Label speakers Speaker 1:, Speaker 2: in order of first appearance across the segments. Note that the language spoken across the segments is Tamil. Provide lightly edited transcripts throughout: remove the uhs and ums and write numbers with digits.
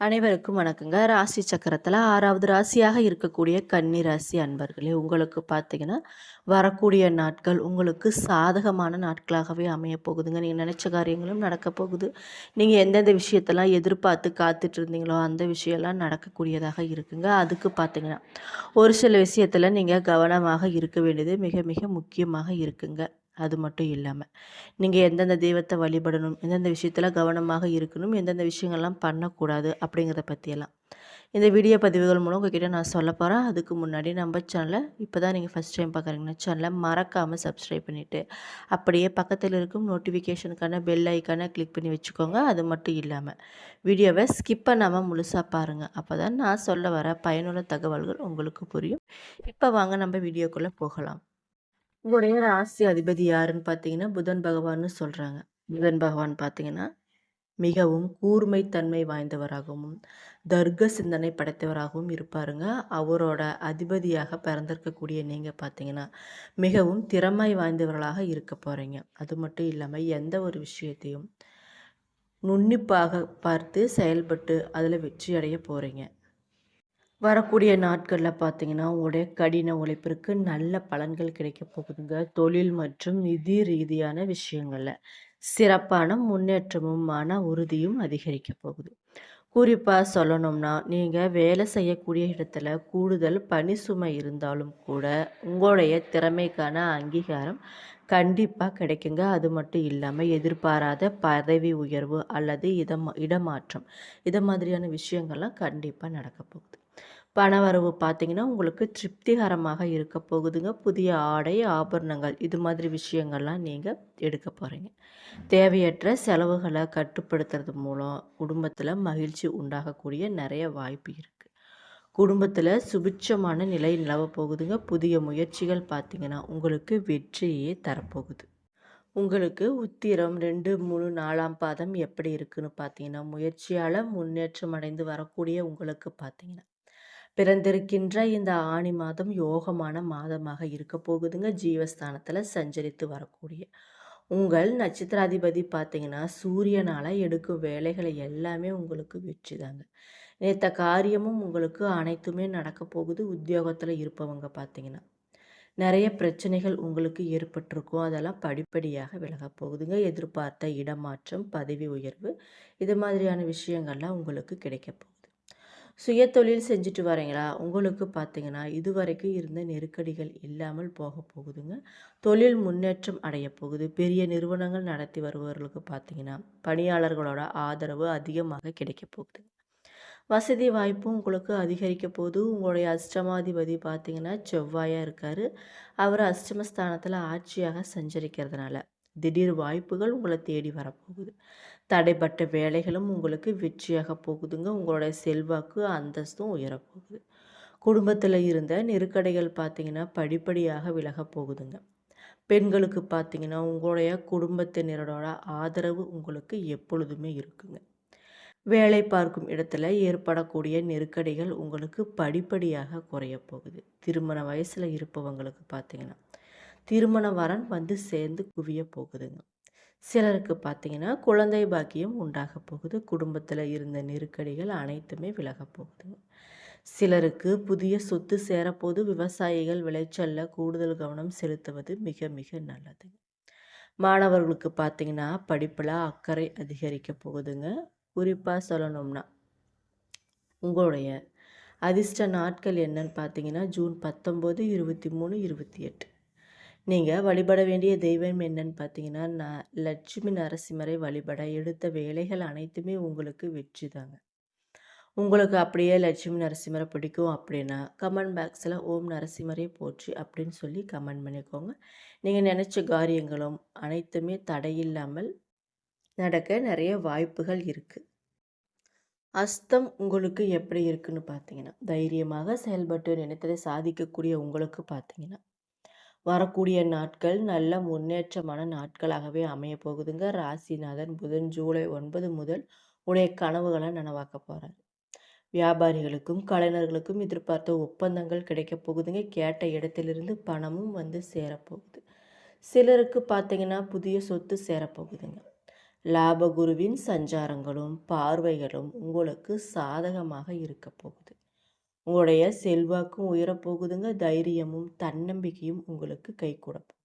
Speaker 1: அனைவருக்கும் வணக்கங்க. ராசி சக்கரத்துல 6வது ராசியாக இருக்கக்கூடிய கன்னி ராசி அன்பர்களே, உங்களுக்கு பார்த்தீங்கன்னா, வரக்கூடிய நாட்கள் உங்களுக்கு சாதகமான நாட்களாகவே அமையப் போகுதுங்க. நீங்க நெனச்ச காரியங்களும் நடக்கப் போகுது. நீங்க எந்தெந்த விஷயத்தெல்லாம் எதிர்பார்த்து காத்துட்டு இருந்தீங்களோ, அந்த விஷயம்லாம் நடக்கக்கூடியதாக இருக்குங்க. அதுக்கு பார்த்தீங்கன்னா, ஒரு சில விஷயத்துல நீங்க கவனமாக இருக்க வேண்டியது மிக மிக முக்கியமாக இருக்குங்க. அது மட்டும் இல்லாம, நீங்க எந்தெந்த தெய்வத்த வழிபடணும், எந்தெந்த விஷயத்துல கவனமாக இருக்கணும், எந்தெந்த விஷயங்கள்லாம் பண்ணக்கூடாது அப்படிங்கிறத பத்தியெல்லாம். இந்த வீடியோ பதிவுகள் மூலம் உங்ககிட்ட நான் சொல்லப் போறேன். அதுக்கு முன்னாடி நம்ம சேனல இப்பதான் நீங்க ஃபர்ஸ்ட் டைம் பார்க்குறீங்கன்னா, சேனல மறக்காம சப்ஸ்கிரைப் பண்ணிட்டு, அப்படியே பக்கத்துல இருக்கும் நோட்டிஃபிகேஷனுக்கான பெல் ஐகான கிளிக் பண்ணி வச்சுக்கோங்க. அது மட்டும் இல்லாம, வீடியோவ ஸ்கிப் பண்ணாம முழுசா பாருங்க. அப்பதான் நான் சொல்ல வர பயனுள்ள தகவல்கள் உங்களுக்கு புரியும். இப்ப வாங்க நம்ம வீடியோக்குள்ள போகலாம். உங்களுடைய ராசி அதிபதி யாருன்னு பார்த்தீங்கன்னா, புதன் பகவான்னு சொல்றாங்க. புதன் பகவான் பார்த்தீங்கன்னா, மிகவும் கூர்மைத்தன்மை வாய்ந்தவராகவும், தர்க்க சிந்தனை படைத்தவராகவும் இருப்பாருங்க. அவரோட அதிபதியாக பிறந்திருக்கக்கூடிய நீங்க பார்த்தீங்கன்னா, மிகவும் திறமை வாய்ந்தவர்களாக இருக்க போறீங்க. அது மட்டும் இல்லாம, எந்த ஒரு விஷயத்தையும் நுண்ணிப்பாக பார்த்து செயல்பட்டு அதில வெற்றி அடைய போறீங்க. வரக்கூடிய நாட்களில் பார்த்தீங்கன்னா, உங்களுடைய கடின உழைப்பிற்கு நல்ல பலன்கள் கிடைக்கப் போகுதுங்க. தொழில் மற்றும் நிதி ரீதியான விஷயங்கள்ல சிறப்பான முன்னேற்றமும், மன உறுதியும் அதிகரிக்கப் போகுது. குறிப்பா சொல்லணும்னா, நீங்க வேலை செய்யக்கூடிய இடத்துல கூடுதல் பணி சுமை இருந்தாலும் கூட, உங்களுடைய திறமைக்கான அங்கீகாரம் கண்டிப்பா கிடைக்குங்க. அது மட்டும் இல்லாம, எதிர்பாராத பதவி உயர்வு அல்லது இடமாற்றம், இத மாதிரியான விஷயங்கள்லாம் கண்டிப்பா நடக்கப் போகுது. பணவரவு பார்த்தீங்கன்னா, உங்களுக்கு திருப்திகரமாக இருக்க போகுதுங்க. புதிய ஆடை, ஆபரணங்கள் இது மாதிரி விஷயங்கள்லாம் நீங்க எடுக்க போறீங்க. தேவையற்ற செலவுகள கட்டுப்படுத்துறது மூலம் குடும்பத்தில மகிழ்ச்சி உண்டாகக்கூடிய நெறைய வாய்ப்பு இருக்கு. குடும்பத்தில சுபிட்சமான நிலை நிலவப் போகுதுங்க. புதிய முயற்சிகள் பார்த்தீங்கன்னா, உங்களுக்கு வெற்றியே தரப்போகுது. உங்களுக்கு உத்திரம் 2, 3, 4ஆம் பாதம் எப்படி இருக்குன்னு பார்த்தீங்கன்னா, முயற்சியால முன்னேற்றம் அடைந்து வரக்கூடிய உங்களுக்கு பார்த்தீங்கன்னா, பிறந்திருக்கின்ற இந்த ஆனி மாதம் யோகமான மாதமாக இருக்க போகுதுங்க. ஜீவஸ்தானத்துல சஞ்சரித்து வரக்கூடிய உங்கள் நட்சத்திராதிபதி பார்த்தீங்கன்னா, சூரியனால எடுக்கும் வேலைகளை எல்லாமே உங்களுக்கு வெற்றி தாங்க. நேத்த காரியமும் உங்களுக்கு அனைத்துமே நடக்க போகுது. உத்தியோகத்துல இருப்பவங்க பார்த்தீங்கன்னா, நிறைய பிரச்சனைகள் உங்களுக்கு ஏற்பட்டிருக்கும். அதெல்லாம் படிப்படியாக விலகப் போகுதுங்க. எதிர்பார்த்த இடமாற்றம், பதவி உயர்வு இது மாதிரியான விஷயங்கள்லாம் உங்களுக்கு கிடைக்கப் போகுது. சுயதொழில் செஞ்சுட்டு வரீங்களா? உங்களுக்கு பார்த்தீங்கன்னா, இதுவரைக்கும் இருந்த நெருக்கடிகள் இல்லாமல் போகப் போகுதுங்க. தொழில் முன்னேற்றம் அடையப் போகுது. பெரிய நிறுவனங்கள் நடத்தி வருபவர்களுக்கு பார்த்தீங்கன்னா, பணியாளர்களோட ஆதரவு அதிகமாக கிடைக்கப் போகுது. வசதி வாய்ப்பும் உங்களுக்கு அதிகரிக்க போது. உங்களுடைய அஷ்டமாதிபதி பார்த்தீங்கன்னா, செவ்வாயா இருக்காரு. அவர் அஷ்டமஸ்தானத்தில ஆட்சியாக சஞ்சரிக்கிறதுனால, திடீர் வாய்ப்புகள் உங்கள தேடி வரப்போகுது. தடைப்பட்ட வேலைகளும் உங்களுக்கு வெற்றியாக போகுதுங்க. உங்களுடைய செல்வாக்கு, அந்தஸ்தும் உயரப்போகுது. குடும்பத்தில் இருந்த நெருக்கடிகள் பார்த்தீங்கன்னா, படிப்படியாக விலகப் போகுதுங்க. பெண்களுக்கு பார்த்தீங்கன்னா, உங்களுடைய குடும்பத்தினரோட ஆதரவு உங்களுக்கு எப்பொழுதுமே இருக்குங்க. வேலை பார்க்கும் இடத்துல ஏற்படக்கூடிய நெருக்கடிகள் உங்களுக்கு படிப்படியாக குறையப் போகுது. திருமண வயசுல இருப்பவங்களுக்கு பார்த்தீங்கன்னா, திருமண வரன் வந்து சேர்ந்து குவிய போகுதுங்க. சிலருக்கு பார்த்தீங்கன்னா, குழந்தை பாக்கியம் உண்டாக போகுது. குடும்பத்தில் இருந்த நெருக்கடிகள் அனைத்துமே விலகப் போகுதுங்க. சிலருக்கு புதிய சொத்து சேரப்போது. விவசாயிகள் விளைச்சல்ல கூடுதல் கவனம் செலுத்துவது மிக மிக நல்லது. மாணவர்களுக்கு பார்த்தீங்கன்னா, படிப்பில் அக்கறை அதிகரிக்க போகுதுங்க. குறிப்பாக சொல்லணும்னா, உங்களுடைய அதிர்ஷ்ட நாட்கள் என்னன்னு பார்த்தீங்கன்னா, ஜூன் 19, 23, 28. நீங்கள் வழிபட வேண்டிய தெய்வம் என்னன்னு பார்த்தீங்கன்னா, லட்சுமி நரசிம்மரை வழிபட எடுத்த வேலைகள் அனைத்துமே உங்களுக்கு வெற்றி தாங்க. உங்களுக்கு அப்படியே லட்சுமி நரசிம்மரை பிடிக்கும் அப்படின்னா, கமெண்ட் பாக்ஸில் ஓம் நரசிம்மரே போற்றி அப்படின்னு சொல்லி கமெண்ட் பண்ணிக்கோங்க. நீங்கள் நினச்ச காரியங்களும் அனைத்துமே தடையில்லாமல் நடக்க நிறைய வாய்ப்புகள் இருக்குது. அஸ்தம் உங்களுக்கு எப்படி இருக்குன்னு பார்த்தீங்கன்னா, தைரியமாக செயல்பட்டு நினைத்ததை சாதிக்கக்கூடிய உங்களுக்கு பார்த்தீங்கன்னா, வரக்கூடிய நாட்கள் நல்ல முன்னேற்றமான நாட்களாகவே அமைய போகுதுங்க. ராசிநாதன் புதன் ஜூலை 9 முதல் உடைய கனவுகளை நனவாக்க போகிறார். வியாபாரிகளுக்கும் கலைஞர்களுக்கும் எதிர்பார்த்த ஒப்பந்தங்கள் கிடைக்கப் போகுதுங்க. கேட்ட இடத்திலிருந்து பணமும் வந்து சேரப்போகுது. சிலருக்கு பார்த்தீங்கன்னா, புதிய சொத்து சேரப்போகுதுங்க. லாபகுருவின் சஞ்சாரங்களும் பார்வைகளும் உங்களுக்கு சாதகமாக இருக்க போகுது. உங்களுடைய செல்வாக்கும் உயரப்போகுதுங்க. தைரியமும் தன்னம்பிக்கையும் உங்களுக்கு கைகூட போகுது.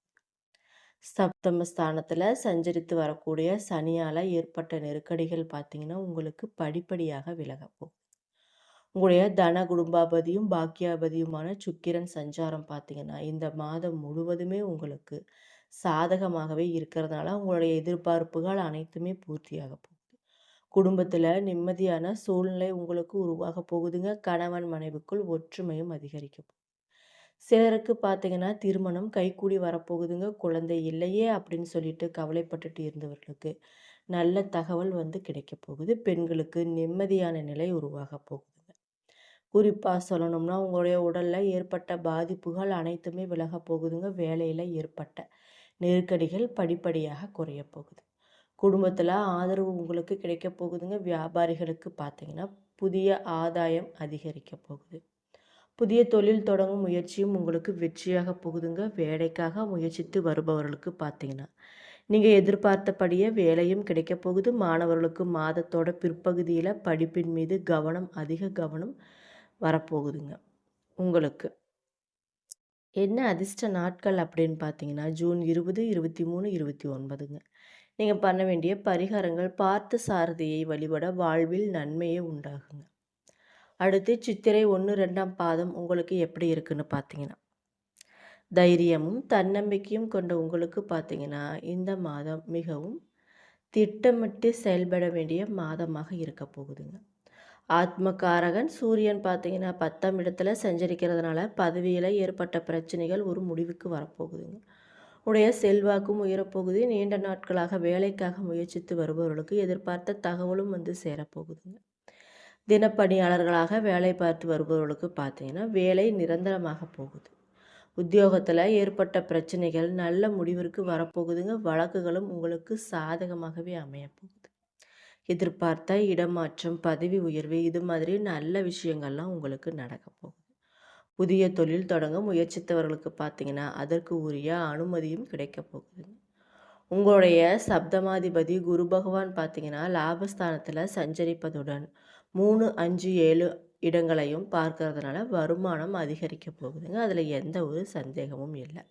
Speaker 1: சப்தம ஸ்தானத்தில் சஞ்சரித்து வரக்கூடிய சனியால் ஏற்பட்ட நெருக்கடிகள் பார்த்தீங்கன்னா உங்களுக்கு படிப்படியாக விலக போகுது. உங்களுடைய தன குடும்பாபதியும் பாக்கியாபதியுமான சுக்கிரன் சஞ்சாரம் பார்த்தீங்கன்னா இந்த மாதம் முழுவதுமே உங்களுக்கு சாதகமாகவே இருக்கிறதுனால உங்களுடைய எதிர்பார்ப்புகள் அனைத்துமே பூர்த்தியாக போகுது. குடும்பத்தில் நிம்மதியான சூழ்நிலை உங்களுக்கு உருவாக போகுதுங்க. கணவன் மனைவிக்குள் ஒற்றுமையும் அதிகரிக்க போகுது. சிலருக்கு பார்த்தீங்கன்னா திருமணம் கைகூடி வரப்போகுதுங்க. குழந்தை இல்லையே அப்படின்னு சொல்லிட்டு கவலைப்பட்டுட்டு இருந்தவர்களுக்கு நல்ல தகவல் கிடைக்க போகுது. பெண்களுக்கு நிம்மதியான நிலை உருவாக போகுதுங்க. குறிப்பாக சொல்லணும்னா உங்களுடைய உடலில் ஏற்பட்ட பாதிப்புகள் அனைத்துமே விலக போகுதுங்க. வேலையில் ஏற்பட்ட நெருக்கடிகள் படிப்படியாக குறைய போகுது. குடும்பத்தில் ஆதரவு உங்களுக்கு கிடைக்க போகுதுங்க. வியாபாரிகளுக்கு பார்த்தீங்கன்னா புதிய ஆதாயம் அதிகரிக்க போகுது. புதிய தொழில் தொடங்கும் முயற்சியும் உங்களுக்கு வெற்றியாக போகுதுங்க. வேலைக்காக முயற்சித்து வருபவர்களுக்கு பார்த்தீங்கன்னா நீங்கள் எதிர்பார்த்தபடியே வேலையும் கிடைக்க போகுது. மாணவர்களுக்கு மாதத்தோட பிற்பகுதியில் படிப்பின் மீது அதிக கவனம் வரப்போகுதுங்க. உங்களுக்கு என்ன அதிர்ஷ்ட நாட்கள் அப்படின்னு பார்த்தீங்கன்னா ஜூன் 20, 23, 29ங்க. நீங்கள் பண்ண வேண்டிய பரிகாரங்கள் பார்த்த சாரதியை வழிபட வாழ்வில் நன்மையே உண்டாகுங்க. அடுத்து சித்திரை 1, 2ஆம் பாதம் உங்களுக்கு எப்படி இருக்குன்னு பார்த்தீங்கன்னா தைரியமும் தன்னம்பிக்கையும் கொண்ட உங்களுக்கு பார்த்தீங்கன்னா இந்த மாதம் மிகவும் திட்டமிட்டு செயல்பட வேண்டிய மாதமாக இருக்க போகுதுங்க. ஆத்மகாரகன் சூரியன் பார்த்தீங்கன்னா 10ஆம் இடத்துல சஞ்சரிக்கிறதுனால பதவியில் ஏற்பட்ட பிரச்சனைகள் ஒரு முடிவுக்கு வரப்போகுதுங்க. உடைய செல்வாக்கும் உயரப்போகுது. நீண்ட நாட்களாக வேலைக்காக முயற்சித்து வருபவர்களுக்கு எதிர்பார்த்த தகவலும் சேரப்போகுதுங்க. தினப்பணியாளர்களாக வேலை பார்த்து வருபவர்களுக்கு பார்த்தீங்கன்னா வேலை நிரந்தரமாக போகுது. உத்தியோகத்தில் ஏற்பட்ட பிரச்சனைகள் நல்ல முடிவிற்கு வரப்போகுதுங்க. வழக்குகளும் உங்களுக்கு சாதகமாகவே அமையப்போகுது. எதிர்பார்த்த இடமாற்றம், பதவி உயர்வு இது மாதிரி நல்ல விஷயங்கள்லாம் உங்களுக்கு நடக்க போகுது. புதிய தொழில் தொடங்க முயற்சித்தவர்களுக்கு பார்த்தீங்கன்னா அதற்கு உரிய அனுமதியும் கிடைக்க போகுதுங்க. உங்களுடைய சப்தமாதிபதி குரு பகவான் பார்த்தீங்கன்னா லாபஸ்தானத்தில் சஞ்சரிப்பதுடன் 3, 5, 7 இடங்களையும் பார்க்கறதுனால வருமானம் அதிகரிக்க போகுதுங்க. அதில் எந்த ஒரு சந்தேகமும் இல்லை.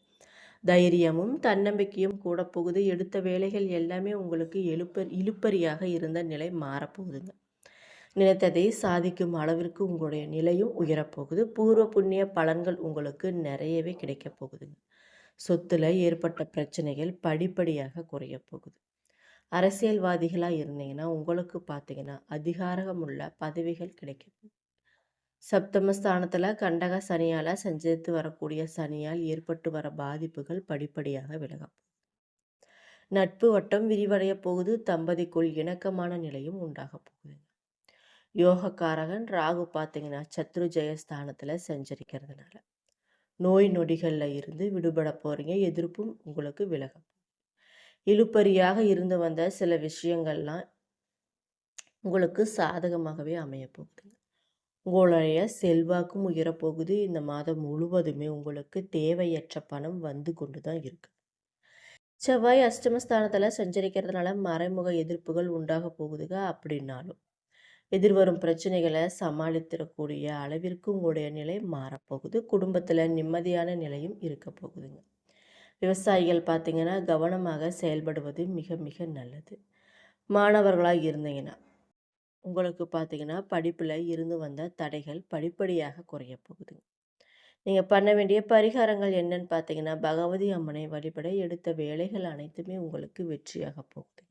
Speaker 1: தைரியமும் தன்னம்பிக்கையும் கூட போகுது. எடுத்த வேலைகள் எல்லாமே உங்களுக்கு இழுப்பறியாக இருந்த நிலை மாறப்போகுதுங்க. நினைத்ததை சாதிக்கும் அளவிற்கு உங்களுடைய நிலையும் உயரப்போகுது. பூர்வ புண்ணிய பலன்கள் உங்களுக்கு நிறையவே கிடைக்க போகுதுங்க. சொத்துல ஏற்பட்ட பிரச்சனைகள் படிப்படியாக குறைய போகுது. அரசியல்வாதிகளாக இருந்தீங்கன்னா உங்களுக்கு பார்த்தீங்கன்னா அதிகாரமுள்ள பதவிகள் கிடைக்கும். சப்தமஸ்தானத்தில் கண்டக சனியால் சஞ்சரித்து வரக்கூடிய சனியால் ஏற்பட்டு வர பாதிப்புகள் படிப்படியாக விலகும். நட்பு வட்டம் விரிவடைய போகுது. தம்பதிக்குள் இணக்கமான நிலையும் உண்டாக போகுது. யோகக்காரகன் ராகு பார்த்தீங்கன்னா சத்ரு ஜெயஸ்தானத்தில் சஞ்சரிக்கிறதுனால நோய் நொடிகளில் இருந்து விடுபட போகிறீங்க. எதிர்ப்பும் உங்களுக்கு விலகும். இழுப்பறியாக இருந்து வந்த சில விஷயங்கள்லாம் உங்களுக்கு சாதகமாகவே அமைய போகுதுங்க. உங்களுடைய செல்வாக்கும் உயரப்போகுது. இந்த மாதம் முழுவதுமே உங்களுக்கு தேவையற்ற பணம் வந்து கொண்டு தான் இருக்கு. செவ்வாய் அஷ்டமஸ்தானத்தில் சஞ்சரிக்கிறதுனால மறைமுக எதிர்ப்புகள் உண்டாக போகுதுங்க. அப்படின்னாலும் எதிர்வரும் பிரச்சனைகளை சமாளித்திடக்கூடிய அளவிற்கு உங்களுடைய நிலை மாறப்போகுது. குடும்பத்தில் நிம்மதியான நிலையும் இருக்க போகுதுங்க. விவசாயிகள் பார்த்தீங்கன்னா கவனமாக செயல்படுவது மிக மிக நல்லது. மாணவர்களாக இருந்தீங்கன்னா உங்களுக்கு பார்த்தீங்கன்னா படிப்பில் இருந்து வந்த தடைகள் படிப்படியாக குறைய போகுதுங்க. நீங்கள் பண்ண வேண்டிய பரிகாரங்கள் என்னன்னு பார்த்தீங்கன்னா பகவதி அம்மனை வழிபட எடுத்த வேலைகள் அனைத்துமே உங்களுக்கு வெற்றியாக போகுது.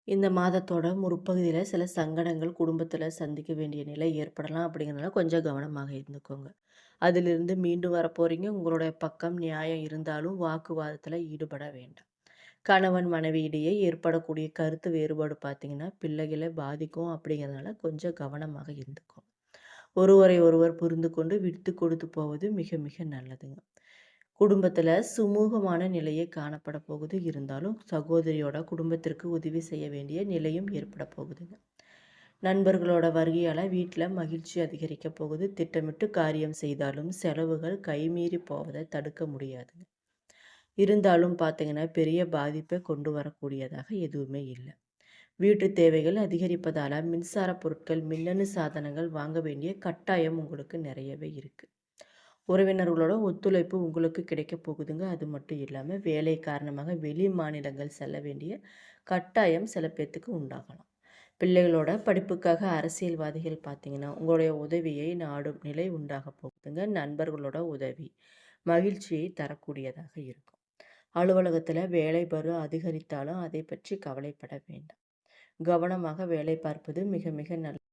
Speaker 1: இந்த மாதத்தோட முற்பகுதியில் சில சங்கடங்கள் குடும்பத்தில் சந்திக்க வேண்டிய நிலை ஏற்படலாம். அப்படிங்கிறனால கொஞ்சம் கவனமாக இருந்துக்கோங்க. அதிலிருந்து மீண்டு வர போகிறீங்க. உங்களுடைய பக்கம் நியாயம் இருந்தாலும் வாக்குவாதத்தில் ஈடுபட வேண்டாம். கணவன் மனைவியிடையே ஏற்படக்கூடிய கருத்து வேறுபாடு பார்த்தீங்கன்னா பிள்ளைகளை பாதிக்கும். அப்படிங்கிறதுனால கொஞ்சம் கவனமாக இருந்துக்கும். ஒருவரை ஒருவர் புரிந்து கொண்டு விட்டு கொடுத்து போவது மிக மிக நல்லதுங்க. குடும்பத்தில் சுமூகமான நிலையே காணப்பட போகுது. இருந்தாலும் சகோதரியோட குடும்பத்திற்கு உதவி செய்ய வேண்டிய நிலையும் ஏற்பட போகுதுங்க. நண்பர்களோட வருகையால் வீட்டில் மகிழ்ச்சி அதிகரிக்க போகுது. திட்டமிட்டு காரியம் செய்தாலும் செலவுகள் கைமீறி போவதை தடுக்க முடியாதுங்க. இருந்தாலும் பார்த்தீங்கன்னா, பெரிய பாதிப்பை கொண்டு வரக்கூடியதாக எதுவுமே இல்ல. வீட்டு தேவைகள் அதிகரிப்பதால மின்சார பொருட்கள், மின்னணு சாதனங்கள் வாங்க வேண்டிய கட்டாயம் உங்களுக்கு நிறையவே இருக்கு. உறவினர்களோட ஒத்துழைப்பு உங்களுக்கு கிடைக்க போகுதுங்க. அது மட்டும் இல்லாம வேலை காரணமாக வெளி மாநிலங்கள் செல்ல வேண்டிய கட்டாயம் சில பேத்துக்கு உண்டாகலாம். பிள்ளைகளோட படிப்புக்காக அரசியல்வாதிகள் பார்த்தீங்கன்னா, உங்களுடைய உதவியை நாடும் நிலை உண்டாக போகுதுங்க. நண்பர்களோட உதவி மகிழ்ச்சியை தரக்கூடியதாக இருக்கும். அலுவலகத்துல வேலைப்பளு அதிகரித்தாலும் அதை பற்றி கவலைப்பட வேண்டாம். கவனமாக வேலை பார்ப்பது மிக மிக நல்லது.